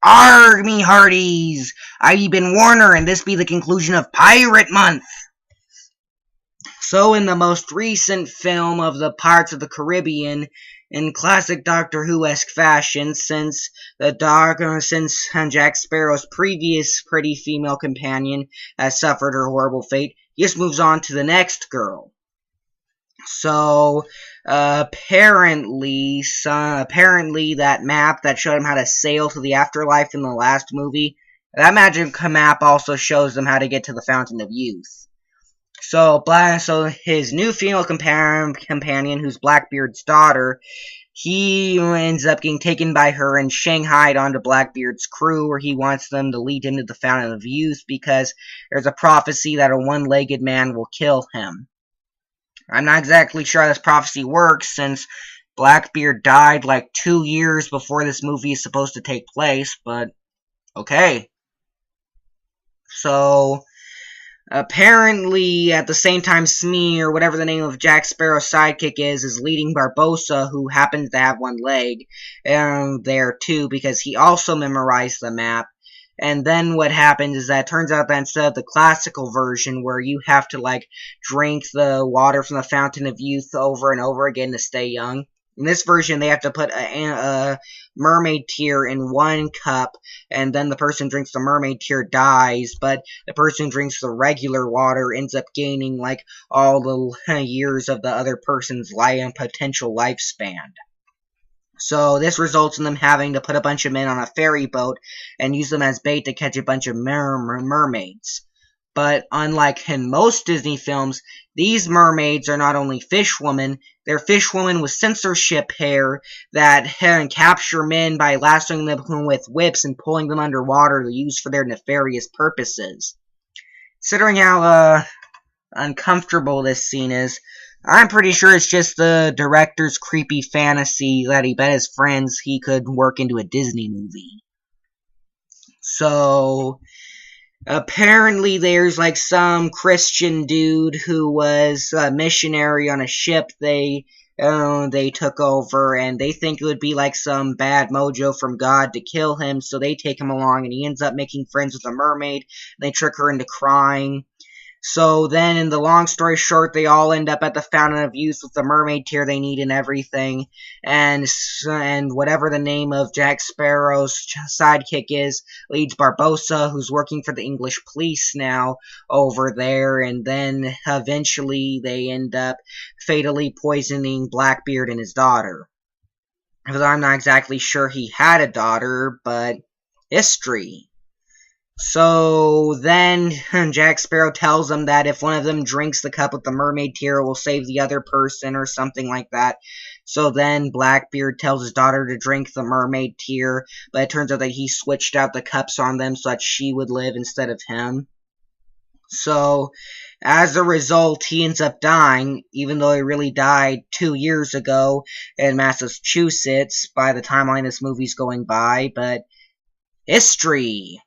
Arg me harties! I been Warner, and this be the conclusion of Pirate Month. So in the most recent film of the Pirates of the Caribbean, in classic Doctor Who-esque fashion, since Jack Sparrow's previous pretty female companion has suffered her horrible fate, he just moves on to the next girl. So apparently that map that showed him how to sail to the afterlife in the last movie, that magic map also shows them how to get to the Fountain of Youth. So his new female companion, who's Blackbeard's daughter, he ends up getting taken by her and shanghaied onto Blackbeard's crew, where he wants them to lead him to the Fountain of Youth because there's a prophecy that a one-legged man will kill him. I'm not exactly sure how this prophecy works, since Blackbeard died like 2 years before this movie is supposed to take place, but okay. So apparently, at the same time, Smee, or whatever the name of Jack Sparrow's sidekick is leading Barbossa, who happens to have one leg, there too, because he also memorized the map. And then what happens is that it turns out that instead of the classical version, where you have to, drink the water from the Fountain of Youth over and over again to stay young, in this version, they have to put a mermaid tear in one cup, and then the person who drinks the mermaid tear dies, but the person who drinks the regular water ends up gaining, all the years of the other person's potential lifespan. So this results in them having to put a bunch of men on a ferry boat and use them as bait to catch a bunch of mermaids. But unlike in most Disney films, these mermaids are not only fishwomen, they're fishwomen with censorship hair that capture men by lassoing them with whips and pulling them underwater to use for their nefarious purposes. Considering how uncomfortable this scene is, I'm pretty sure it's just the director's creepy fantasy that he bet his friends he could work into a Disney movie. So apparently there's some Christian dude who was a missionary on a ship they took over, and they think it would be some bad mojo from God to kill him, so they take him along, and he ends up making friends with a mermaid, and they trick her into crying. So then, in the long story short, they all end up at the Fountain of Youth with the mermaid tear they need and everything, and whatever the name of Jack Sparrow's sidekick is, leads Barbossa, who's working for the English police now over there, and then eventually they end up fatally poisoning Blackbeard and his daughter. Because I'm not exactly sure he had a daughter, but history. So then Jack Sparrow tells them that if one of them drinks the cup with the mermaid tear, it will save the other person or something like that. So then Blackbeard tells his daughter to drink the mermaid tear, but it turns out that he switched out the cups on them so that she would live instead of him. So as a result, he ends up dying, even though he really died 2 years ago in Massachusetts by the timeline this movie's going by, but history.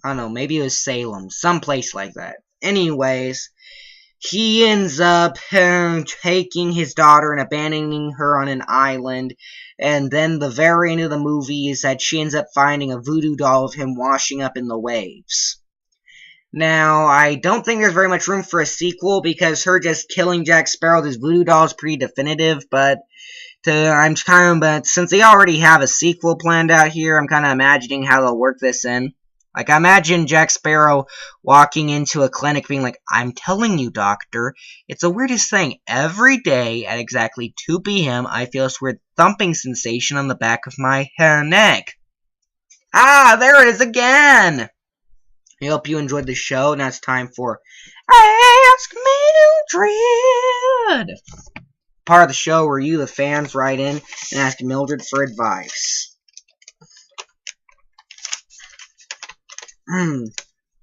I don't know, maybe it was Salem, someplace like that. Anyways, he ends up taking his daughter and abandoning her on an island, and then the very end of the movie is that she ends up finding a voodoo doll of him washing up in the waves. Now, I don't think there's very much room for a sequel, because her just killing Jack Sparrow with his voodoo doll is pretty definitive, but since they already have a sequel planned out here, I'm kind of imagining how they'll work this in. I imagine Jack Sparrow walking into a clinic being like, "I'm telling you, doctor, it's the weirdest thing. Every day at exactly 2 p.m., I feel this weird thumping sensation on the back of my neck." Ah, there it is again! I hope you enjoyed the show. Now it's time for Ask Mildred! Part of the show where you, the fans, write in and ask Mildred for advice.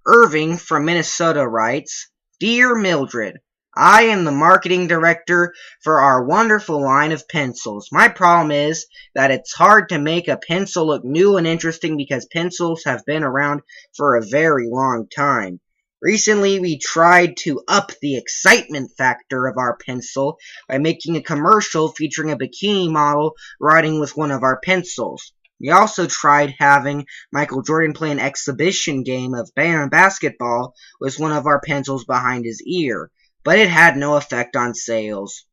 Irving from Minnesota writes, "Dear Mildred, I am the marketing director for our wonderful line of pencils. My problem is that it's hard to make a pencil look new and interesting because pencils have been around for a very long time. Recently, we tried to up the excitement factor of our pencil by making a commercial featuring a bikini model riding with one of our pencils. We also tried having Michael Jordan play an exhibition game of basketball with one of our pencils behind his ear, but it had no effect on sales.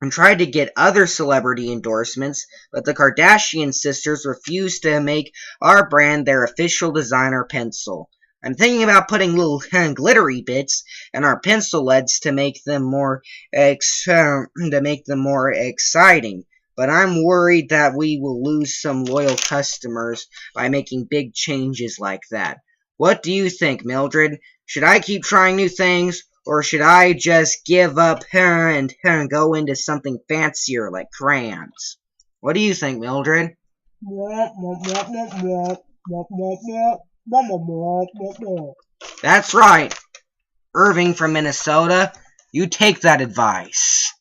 And tried to get other celebrity endorsements, but the Kardashian sisters refused to make our brand their official designer pencil. I'm thinking about putting little glittery bits in our pencil leads to make them more exciting. But I'm worried that we will lose some loyal customers by making big changes like that. What do you think, Mildred? Should I keep trying new things, or should I just give up and go into something fancier like crayons? What do you think, Mildred? That's right, Irving from Minnesota. You take that advice.